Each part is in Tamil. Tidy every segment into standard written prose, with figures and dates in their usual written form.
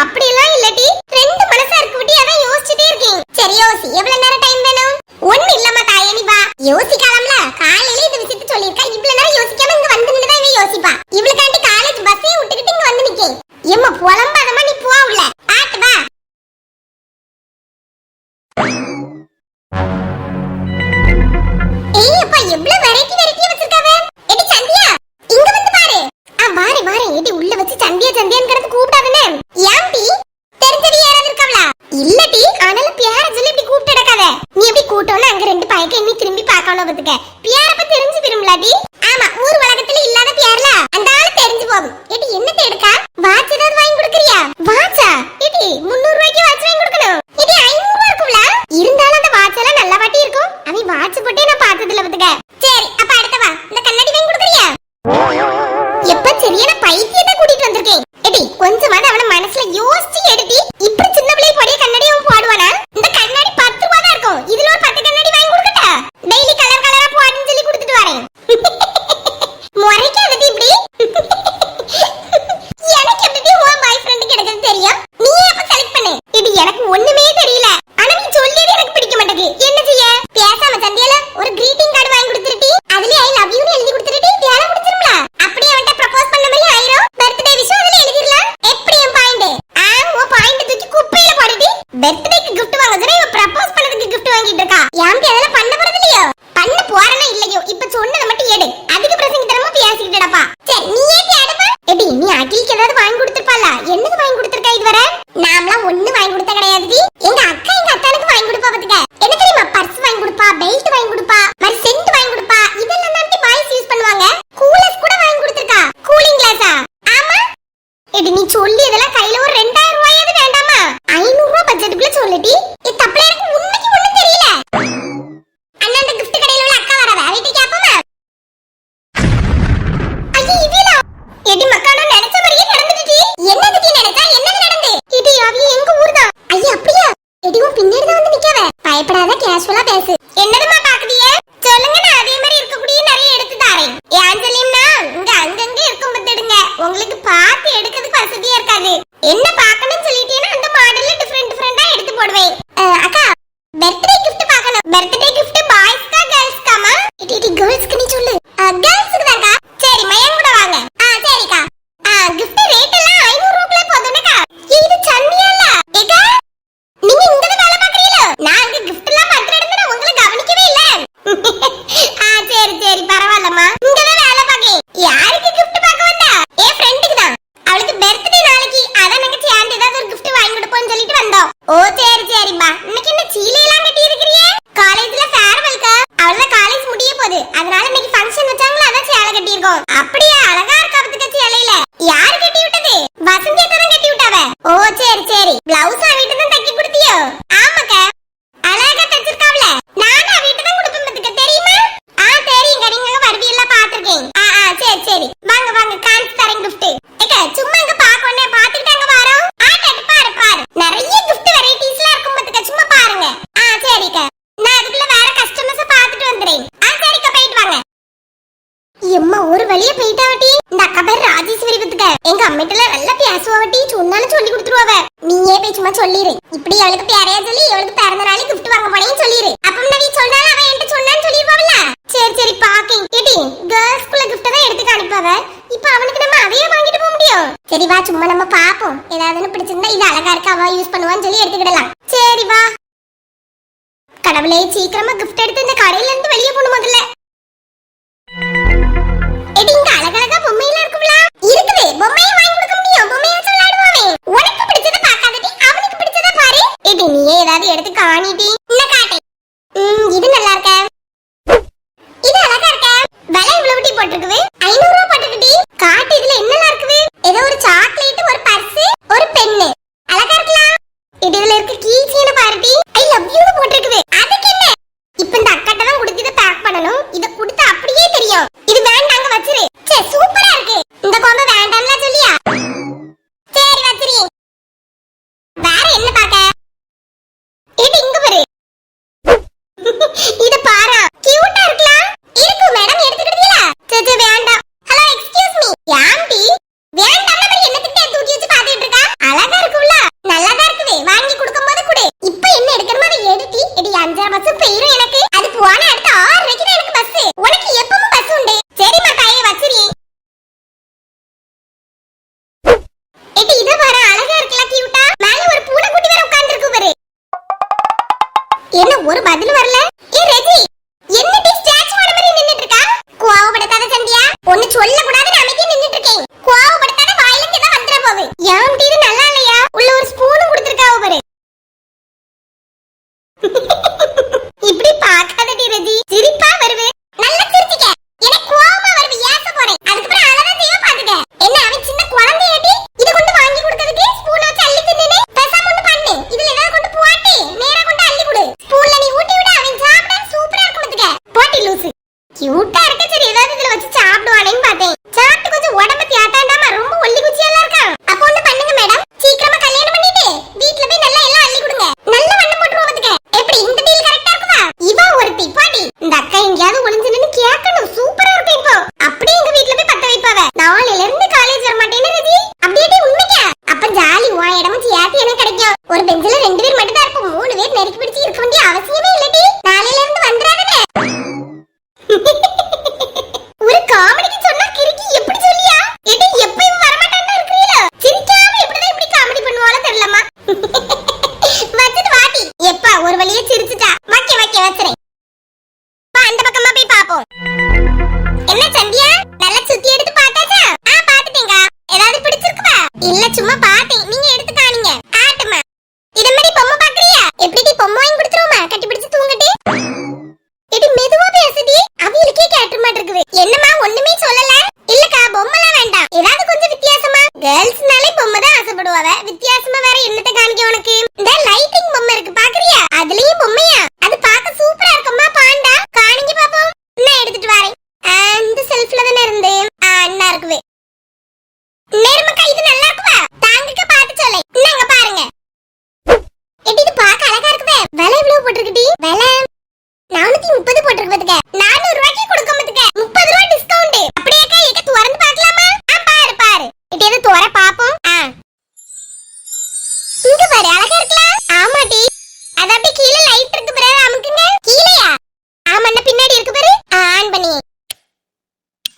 அப்படி எல்லாம் இல்லடி, ரெண்டு மனசா இருக்கு விட்டி, அதான் யோசிச்சிட்டே இருக்கேன். சரி யோசி, எவ்வளவு நேரம் டைம் வேணும்? ஒண்ணு இல்லம்மா தாயே, நீ வா யோசிக்கலாம்ல. காலையில இந்த விஷயத்தை சொல்லிருக்கா, இவ்வளவு நேரம் யோசிக்காம இங்க வந்து நின்னுதான் இவ யோசிப்பா. இவளுக்காண்டி காலேஜ் பஸ்ஸையும் விட்டுக்கிட்டு இங்க வந்து நிக்கேன். எம்மா புலம்பாதமா, நீ போ உள்ள ஆட்டு வா. ஏய் அப்பா, எவ்வளவு வெரைட்டி வெரைட்டியா வச்சிருக்காவே. எடி சந்தியா, இங்க வந்து பாரு. வாரே வாரே. எடி உள்ள வச்சு சந்தியா சந்தியான்னு கிடந்து கூப்பிடாதே. ஏன்டி, தெரிஞ்சது யாராவது இருக்காவளா? இல்லடி, ஆனால பியார சொல்லி இப்படி கூப்பிட்டு நடக்காத. நீ எப்படி கூட்டோன்னு அங்க ரெண்டு பையக்க இன்னி திரும்பி பார்க்கணும் பத்துக்க. பியாரப்ப தெரிஞ்சு விரும்பலாடி. ஆமா, ஊர் உலகத்துல இல்லாத பியார்ல அந்த ஆளு தெரிஞ்சு போகும். எடி என்ன தேடுக்கா? வாட்ச் ஏதாவது வாங்கி கொடுக்கறியா? வாட்சா? எடி 300 ரூபாய்க்கு வாட்ச் வாங்கி கொடுக்கணும். எடி 500 ரூபாய் இருக்கும்ல. இருந்தாலும் அந்த வாட்ச் எல்லாம் நல்ல வாட்டி இருக்கும். அவ வாட்ச் போட்டே நான் பார்த்ததில்ல பத்துக்க. சரி அப்ப அடுத்த வா, இந்த கண்ணாடி வாங்கி கொடுக்கறியா? எப்ப சரியான பைத்தியத்தை கூட்டிட்டு வந்திருக்கேன். எடி கொஞ்சமாவது அவன மனசுல யோசிச்சு எடுத்தி, இப்படி சின்ன பிள்ளை போடிய கண்ணாடி அவன் போடுவானா? இந்த கண்ணாடி 10 ரூபாய் தான் இருக்கும். இதுல ஒரு 10 கண்ணாடி வாங்கி கொடுக்கட்டா? டெய்லி கலர் கலரா போடுன்னு சொல்லி கொடுத்துட்டு வரேன். முறைக்காதடி இப்படி. எனக்கு எப்படி உன் பாய் ஃப்ரெண்ட் கிடைக்கிறது தெரியும்? நீ எப்ப செலக்ட் பண்ணு? இது எனக்கு ஒண்ணுமே தெரியல. ஆனா நீ சொல்லியது எனக்கு பிடிக்க மாட்டேங்குது. என்ன செய்ய? பேசாம சந்தியால ஒரு greeting card வாங்கி கொடுத்துருடி. அதுல I love you னு எழுதி கொடுத்துருடி. வேலை முடிச்சிரும்ல. அப்படியே அவன்ட்ட ப்ரோபோஸ் பண்ண மாதிரி ஆயிரும். பர்த்டே விஷ் அதுல எழுதிரலாம். எப்படி என் பாயிண்ட்? உன் பாயிண்ட் தூக்கி குப்பையில போடுடி. பர்த்டேக்கு gift வாங்க சொன்னா இவ ப்ரோபோஸ் பண்ணதுக்கு gift வாங்கிட்டு இருக்கா. யாம்பி அதெல்லாம் பண்ண போறது இல்லையோ? பண்ண போறனா இல்லையோ? இப்ப சொன்னத மட்டும் எடு. அதுக்கு பிரசங்க தரமா பேசிக்கிட்டடப்பா. சரி நீ ஏன் கேடுப்பா? எடி நீ அகிலுக்கு ஏதாவது வாங்கி கொடுத்திருப்பாளா? என்னது வாங்கி கொடுத்திருக்கா இதுவரை? நாமலாம் ஒண்ணு வாங்கி கொடுத்த கிடையாதுடி. எங்க அக்கா எங்க அத்தானுக்கு வாங்கி கொடுப்பா பாத்துக்க. என்ன தெரியுமா? பர்ஸ் வாங்கி கொடுப்பா, பெல்ட் வாங்கி கொடுப்பா, மாதிரி சென்ட் வாங்கி கொடுப்பா. இதெல்லாம் தான் பாய்ஸ் யூஸ் பண்ணுவாங்க. கூலர்ஸ் கூட வாங்கி கொடுத்திருக்கா. கூலிங் கிளாஸா? ஆமா. எடி நீ சொல்லி இதெல்லாம் கையில ஒரு 2000 ரூபாயாவது வேண்டாமா? 500 ரூபாய் பட்ஜெட்டுக்குள்ள சொல்லிட்டி. இது தப்பல எனக்கு உண்மைக்கு ஒண்ணும் தெரியல. அண்ணா அந்த gift கடையில உள்ள அக்கா வரவ அவட்ட கேப்பமா? ஐயே இவில. எடி மக்கா நான் நினைச்ச மாதிரியே நடந்துடுடி. என்னதுடி நினைச்சா? என்னது நடந்து? இது அவி எங்க ஊர் தான். ஐயே அப்படியே. எடி உன் பின்னாடி தான் வந்து நிக்கவே. பயப்படாத, கேஷுவலா பேசு. என்னதுமா பாக்குதியே? சொல்லுங்க, நான் அதே மாதிரி இருக்கக்கூடிய நிறைய எடுத்து தரேன். ஏன் சொல்லியம்னா இங்க அங்கங்க இருக்கும் பத்துடுங்க. உங்களுக்கு பார்த்து எடுக்கிறதுக்கு வசதியா இருக்காது. என்ன பார்க்கணும்னு சொல்லிட்டீங்கன்னா அந்த மாடல்ல டிஃபரெண்டா எடுத்து போடுவேன். அக்கா பர்த்டே gift பார்க்கணும். Birthday gift பாய்ஸ்க்கா கேர்ள்ஸ்க்காமா? இடி கேர்ள்ஸ்க்கு நீ சொல்லு. கேர்ள்ஸ்க்கு தான்க்கா. சரி மயன் கூட வாங்க. சரிக்கா. gift ரேட் எல்லாம் 500 ரூபாய்க்குள்ள போதுனக்கா. இது சன்னியால. ஏக்கா நீங்க இங்க வேலை பாக்குறீங்களா? நான் அங்க gift எல்லாம் பத்திர எடுத்து நான் உங்களை கவனிக்கவே இல்ல. சரி பரவாயில்லம்மா. இங்க வேலை பாக்கேன். யாருக்கு gift பார்க்க வந்தா? என் ஃப்ரெண்டுக்கு தான். அவளுக்கு பர்த்டே நாளைக்கு. அதான் நாங்க சேர்ந்து ஏதாவது ஒரு gift வாங்கி கொடுப்போம்னு சொல்லிட்டு வந்தோம். ஓ சரிப்பா. இன்னைக்கு என்ன சீலையெல்லாம் கட்டி இருக்கறியே? காலேஜ்ல ஃபேர்வெல்க்கு. அவளோட காலேஜ் முடிய போகுது. அதனால இன்னைக்கு ஃபங்க்ஷன் வச்சாங்களா, அதான் சேலை கட்டி இருக்கோம். அப்படியே அழகா இருக்கா பத்துக்க சேலையில. யார் கட்டி விட்டது? வசந்தி அக்கா தான் கட்டி விட்டாவ. ஓ சரி. பிளவுஸ் அவகிட்ட தான் தைக்க கொடுத்தியோ? ஆமாக்கா. அழகா தச்சிருக்காவல. நானும் அவகிட்ட தான் கொடுப்பேன் பத்துக்க, தெரியுமா? தெரியுங்க. நீங்க வருவியெல்லாம் பாத்துருக்கேன். சரி வாங்க காஞ்சி தரேன் gift. ஏக்கா சும்மா இங்க பாக்கோனே பாத்துக்கிட்டு அங்க வரோம். பாரு நிறைய gift வெரைட்டிஸ்லாம் இருக்கும் பத்துக்க, சும்மா பாருங்க. சரிக்கா. நான் அதுக்குள்ள வேற கஸ்டமர்ஸ் பாத்துட்டு வந்துறேன். சரிக்கா போயிட்டு வாங்க. எம்மா ஒரு வழியா போயிட்டாவட்டி. இந்த அக்கா பேர் ராஜேஸ்வரி பத்துக்க. எங்க அம்மிட்டல நல்லா பேசுவாவட்டி. சொன்னாலும் சொல்லி கொடுத்துருவாவ. நீயே போய் சும்மா சொல்லிரு. இப்படி அவளுக்கு பேரையா சொல்லி அவளுக்கு பிறந்த நாளைக்கு gift வாங்க போனேன்னு சொல்லிரு. அப்ப நீ சொன்னாலும் அவன் என்கிட்ட சொன்னான்னு சொல்லிருவாவல. சரி பாக்கேன். எடி கேர்ள்ஸ்க்குள்ள gift தான் எடுத்து காணிப்பாவ. இப்ப அவனுக்கு நம்ம அதையே வாங்கிட்டு போக முடியும். சரி வா, சும்மா நம்ம பாப்போம். ஏதாவது பிடிச்சிருந்தா இது அழகா இருக்கா, அவ யூஸ் பண்ணுவான்னு சொல்லி எடுத்துக்கிடலாம். சரி வா. கடவுளே சீக்கிரமா gift எடுத்து இந்த கடையில இருந்து வெளியே போகணும் முதல்ல. எடி இங்க அழகழகா பொம்மையில இருக்கும்ல? இருக்குது. பொம்மையை வாங்கி கொடுக்க முடியும். பொம்மையை வச்சு விளையாடுவானே. உனக்கு பிடிச்சத பார்க்காதடி, அவனுக்கு பிடிச்சத பாரு. எடி நீயே ஏதாவது எடுத்து காணிடி. என்ன காட்டு? இது நல்லா இருக்க. இது அழகா இருக்க. விலை இவ்வளவு டீ போட்டுருக்குது? 500 ரூபாய் போட்டுக்கிட்டி. காட்டு இதுல என்னலாம் இருக்குது? ஏதோ ஒரு சாக்லேட், ஒரு பர்ஸ், ஒரு பென்னு. அழகா இருக்கலாம். இதுல இருக்க கீ செயின் பாருடி. ஐ லவ் யூ னு போட்டுருக்குது. அதுக்கு என்ன? இப்ப இந்த அக்காட்ட தான் கொடுத்து இத பேக் பண்ணனும். இத கொடுத்தா அப்படியே தெரியும். இது வேண்டாங்க வச்சிரு. சூப்பரா இருக்கு. இந்த கோம்பை வேண்டாம்ல சொல்லியா? சரி வச்சிரு. வேற என்ன பாக்க? இது இங்க பாரு. ஒரு பதில் வரல. ஏ ரெஜி, என்ன டி ஸ்டாச்சு ஓட மாதிரி நின்னுட்டு இருக்கா? கோவப்படாத சந்தியா. ஒன்னு சொல்ல கூடாது நாமக்கே நின்னுட்டு இருக்கேன். கோவப்படாத வாயில இருந்து ஏதோ வந்துற போகுது. யாம் டி இது நல்லா இல்லையா? உள்ள ஒரு ஸ்பூன் கொடுத்திருக்கா பாரு. இப்படி பாக்காத டி ரெஜி. சிரிப்பா வருவே. நல்லா சிரிச்சிக்க. எனக்கு கோவமா வருவே. ஏச போறேன். அதுக்கு அப்புறம் அழகா செய்வ பாத்துக்க. என்ன அவன் சின்ன குழந்தையாடி? இத கொண்டு வாங்கி கொடுக்கிறதுக்கு ஸ்பூன் வச்சு அள்ளி தின்னுனே. பேசாம ஒன்னு பண்ணு. இதுல ஏதாவது கொண்டு போட்டு நேரா கொண்டு அள்ளி கொடு. ஸ்பூன்ல நீ ஊட்டி விட அவன் சாப்பிட சூப்பரா இருக்கும் பாத்துக்க. போட்டி லூசு. கியூட்டா இருக்க, சரி ஏதாவது இதுல வச்சு சாப்பிடுவானேன்னு பார்த்தேன். சாப்பிட்டு கொஞ்சம் உடம்ப தியாட்டாண்டாம ரொம்ப ஒல்லி குச்சியெல்லாம் இருக்கான். அப்ப ஒண்ணு பண்ணுங்க மேடம், சீக்கிரமா கல்யாணம் பண்ணிட்டு வீட்ல போய் நல்லா எல்லாம் அள்ளி கொடுங்க. நல்ல வண்ணம் போட்டுருவோம் பாத்துக்க. எப்படி இந்த டீல் கரெக்டா இருக்குமா? இவ ஒருத்தி பாட்டி. இந்த அக்கா எங்கயாவது ஒளிஞ்சு நின்னு கேட்கணும். சூப்பரா இருக்கு. இப்போ அப்படியே எங்க வீட்ல போய் பத்த வைப்பாவ. நாளையில இருந்து காலேஜ் வர மாட்டேன்னு ரெஜி. அப்படியே உண்மைக்கா? அப்ப ஜாலி உன் இடமும் சேர்த்து எனக்கு கிடைக்கும். ஒரு பெஞ்சில 2 பேர் மட்டும் தான் இருப்போம். 3 பேர் நெருக்கி பிடிச்சு இருக்க வேண்டிய அவசியமே இல்லடி. நாளையில இருந்து வந்துறாதே. ஒரு காமெடிக்கு சொன்னா கிறுக்கி எப்படி சொல்லியா? ஏடி எப்ப இவ வர மாட்டான்னு இருக்கீல? சிரிக்காம எப்படிதான் இப்படி காமெடி பண்ணுவாளோ தெரியலமா. வச்சிட்டு வாட்டி. எப்பா ஒரு வழியே சிரிச்சுட்டா. வக்க வச்சறேன். பா அந்த பக்கமா போய் பாப்போம். என்ன சந்தியா, நல்லா சுத்தி எடுத்து பார்த்தாச்சா? பாத்துட்டேங்க. ஏதாவது பிடிச்சிருக்குதா? இல்ல சும்மா பார்த்தேன். நீங்க எடுத்து காணிங்க. ஆட்டமா. இத மாதிரி பொம்மை பாக்குறியா? எப்படி பொம்மை வாங்கி கொடுத்துருவோமா? கட்டி பிடிச்சு தூங்கட்டி. இது மெதுவா பேசுடி. அவங்களுக்கே கேட்ட மாதிரி இருக்குது. என்னமா ஒண்ணுமே சொல்லல? இல்லக்கா பொம்மைலாம் வேண்டாம். ஏதாவது கொஞ்சம் வித்தியாசமா. கேர்ள்ஸ்னாலே பொம்மை தான் ஆசைப்படுவாங்க. வித்தியாசமா வேற என்னத்த காணிக்க உனக்கு? இந்த லைட்டிங் பொம்மை இருக்கு பாக்குறியா? அதுலயும் பொம்மையா? அது பார்க்க சூப்பரா இருக்குமா? பாண்டா காணிங்க பாப்போம். நான் எடுத்துட்டு வரேன். இந்த செல்ஃப்ல தானே இருந்து. அண்ணா இருக்குவே. நேர்மக்கா இது நல்லா இருக்குவா? தாங்கக்க பார்த்து சொல்லே. இந்தாங்க பாருங்க. எப்படி இது பார்க்க அழகா இருக்குவே. விலை எவ்வளவு போட்டுருக்குடி? விலை 430 போட்டுருக்கு பாத்துக்க. 400 ரூபாய்க்கு கொடுக்க பாத்துக்க. 30 ரூபாய் டிஸ்கவுண்ட். அப்படியேக்கா ஏக்க திறந்து பார்க்கலாமா? பாரு. இது எது திற பாப்போம். இங்க பாரு அழகா இருக்கலாம். ஆமாடி. அது அப்படியே கீழ லைட் இருக்கு பாரு. அமுக்குங்க. கீழயா? ஆமாண்ணா பின்னாடி இருக்கு பாரு. ஆன் பண்ணி.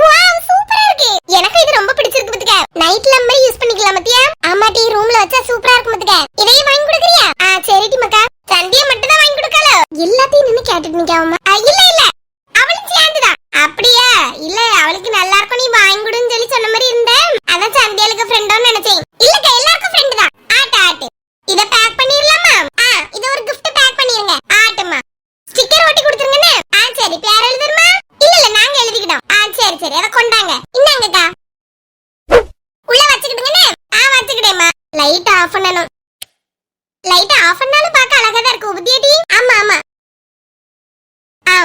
வாவ் சூப்பரா இருக்கு. எனக்கு இது ரொம்ப பிடிச்சிருக்கு பாத்துக்க. நைட் லேம்ப் யூஸ் பண்ணிக்கலாம் மத்தியா. ஆமாடி ரூம்ல வச்சா சூப்பரா இருக்கும் பாத்துக்க. இதையே வாங்கி கொடுக்கறியா? சரிடி மக்கா. சந்தியா மட்டும் தான் வாங்கி கொடுக்கல. எல்லாத்தையும் நின்னு கேட்டுட்டு நிக்காம. இல்ல அவளும் சேர்ந்துதான். அப்படியா? இல்ல அவளுக்கு நல்லா இருக்கும் நீ வாங்கி கொடுன்னு சொல்லி சொன்ன மாதிரி இருந்தேன். அதான் சந்தியாளுக்கு ஃப்ரெண்டோன்னு நினைச்சேன். இல்லக்கா எல்லாருக்கும் ஃப்ரெண்ட் தான். ஆட்டு. இத பேக் பண்ணிரலாமா? இத ஒரு gift பேக் பண்ணிருங்க. ஆட்டுமா. ஸ்டிக்கர் ஒட்டி கொடுத்துருங்கன்னு. சரி பேர் எழுதுறமா? இல்ல நாங்க எழுதிக்கிட்டோம். சரி அத கொண்டாங்க. இந்தாங்கக்கா. உள்ள வச்சுக்கிடுங்கன்னு. வச்சுக்கிடேம்மா. லைட் ஆஃப் பண்ணனும். லைட் ஆஃப் பண்ணாலும் பார்க்க அழகா தான் இருக்கு உபதியடி. ஆமா.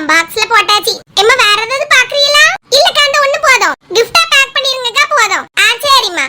பாக்ஸ்ல போட்டாச்சு. எம்மா வேற ஏதாவது பாக்குறீங்களா? இல்லக்கா அந்த ஒண்ணு போதும். gift பேக் பண்ணிருங்கக்கா போதும். சரிம்மா.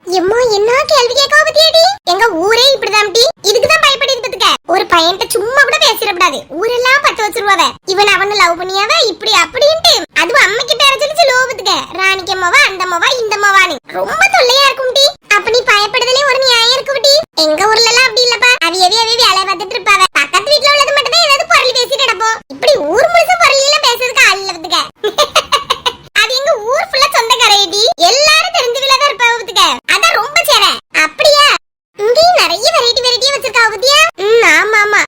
எம்மா என்ன கேள்வி கேட்க உபதியடி? எங்க ஊரே இப்படிதான் டி. இதுக்கு தான் பயப்படுது பாத்துக்க. ஒரு பையன்ட்ட சும்மா கூட பேசிர கூடாது. ஊரெல்லாம் பத்த வச்சிருவாவ. இவன் அவன லவ் பண்ணியாவ இப்படி அப்படின்ட்டு. அதுவும் அம்மைக்கு பேர சொல்லி லோபத்துக்க. ராணிக்கம்மாவா அந்தம்மாவா இந்தம்மாவான்னு ரொம்ப தொல்லையா இருக்கும் டி. அப்ப நீ பயப்படுதலே ஒரு நியாயம் இருக்கு டி. எங்க ஊர்ல எல்லாம் அப்படி இல்லப்பா. அவியவே வேலை பார்த்துட்டு இருப்பாவ. பக்கத்து வீட்ல உள்ளது மட்டும் தான் ஏதாவது பொருள் பேசிட்டு கிடப்போம். இப்படி ஊர் முழுச பொருள் எல்லாம் பேசுறதுக்கு ஆள் இல்ல பாத்துக்க. அது எங்க ஊர் ஃபுல்லா சொந்தக்காரையடி. எல்லாரும் தெரிஞ்சவங்கள தான் இருப்பாவ பாத்துக்க. அதான் ரொம்ப சேர. அப்படியா? இங்கேயும் நிறைய வெரைட்டியா வச்சிருக்கா பாத்தியா? ஆமா.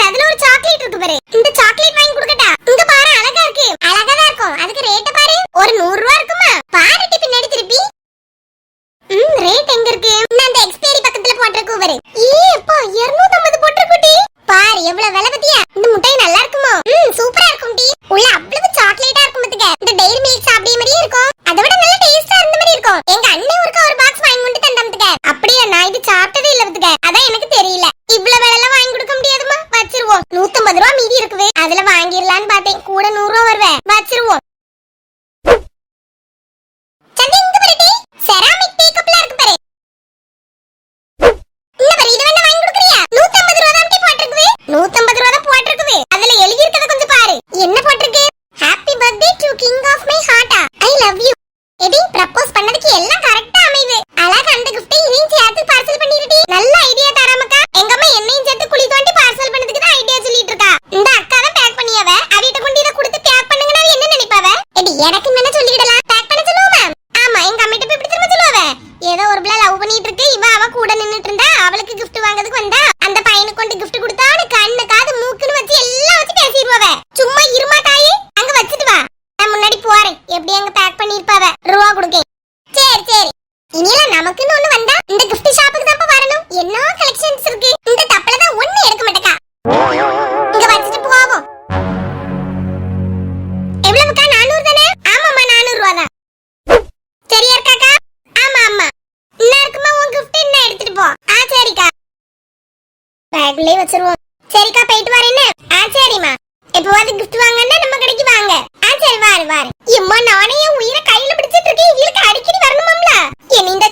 அதுல ஒரு சாக்லேட் இருக்கு பாரு. இந்த சாக்லேட் வாங்கி கொடுக்கட்டா? இங்க பாரு அழகா இருக்கு. அழகா தான் இருக்கும். அதுக்கு ரேட் பாரு. ஒரு 100 ரூபாய் இருக்குமா? பாருட்டி பின்னாடி திருப்பி. ரேட் எங்க இருக்கு? நான் அந்த எக்ஸ்பைரி பக்கத்துல போட்டுருக்கு பாரு. அப்பா 250 போட்டுருக்குடி. பாரு எவ்வளவு விலை பத்தியா? இந்த முட்டாய் நல்லா இருக்குமோ? சூப்பரா இருக்கும் டி. உள்ள அவ்வளவு சாக்லேட்டா இருக்கும் பாத்துக்க. இந்த டெய்ரி மில்க் சாப்பிடிய மாதிரியே இருக்கும். அதை விட நல்ல டேஸ்டா இருந்த மாதிரி இருக்கும். எங்க அண்ணன் ஒரு பாக்ஸ் வாங்கி கொண்டு தந்தாமத்துக்க. அப்படியே நான் இது சாப்பிட்டதே இல்ல பாத்துக்க. அதான் எனக்கு தெரியல. இவ்வளவு விலை எல்லாம் வாங்கி கொடுக்க முடியாதுமா. வச்சிருவோம். 150 ரூபாய் மீதி இருக்குவே. அதுல வாங்கிடலான்னு பார்த்தேன். கூட 100 ரூபாய் வருவே. வச்சிருவோம். செராமிக் டீ கப்ல இருக்கு பாரு. இந்த பாரு இது வேணா வாங்கி கொடுக்கறியா? 150 ரூபாய் தான் போட்டுருக்குவே. 150 ரூபாய் தான் போட்டுருக்குவே. அதுல எழுதி இருக்கத கொஞ்சம் பாரு. என்ன போட்டுருக்கு? Happy birthday to king of my heart. I love you. எடி ப்ரப்போஸ் பண்ணதுக்கு எல்லாம் கரெக்ட்டா அமையுது. அழகா அந்த gift இதையும் சேர்த்து பார்சல் பண்ணிருடி. நல்ல ஐடியா தரமக்கா. எங்க அம்மா என்னையும் சேர்த்து குழி தோண்டி பார்சல் பண்ணதுக்கு தான் ஐடியா சொல்லிட்டு இருக்கா. இந்த அக்கா தான் பேக் பண்ணியாவ. அவிட்ட கொண்டு இத கொடுத்து பேக் பண்ணுங்கனா என்ன நினைப்பாவ? எடி எனக்கு என்ன சொல்லிடலாம். பேக் பண்ண சொல்லுவோமா? ஆமா எங்க அம்மிட்ட போய் இப்படி திரும்ப சொல்லுவாவ. ஏதோ ஒரு பிள்ளை லவ் பண்ணிட்டு இருக்கு. இவ அவ கூட நின்னுட்டு இருந்தா. அவளுக்கு gift வாங்குறதுக்கு வந்தா. அந்த பையனுக்கு கொண்டு gift கொடுத்தா அவனுக்கு கண்ணு காது பேக்குள்ளே வச்சிருவோம். சரிக்கா போயிட்டு வரேன்னு. சரிம்மா. எப்போவாது gift வாங்கன்னா நம்ம கடைக்கு வாங்க. சரி வாரு. எம்மா நானே என் உயிரை கையில பிடிச்சிட்டு இருக்கேன். இவளுக்கு அடிக்கடி வரணுமாம்ல. என்ன இந்த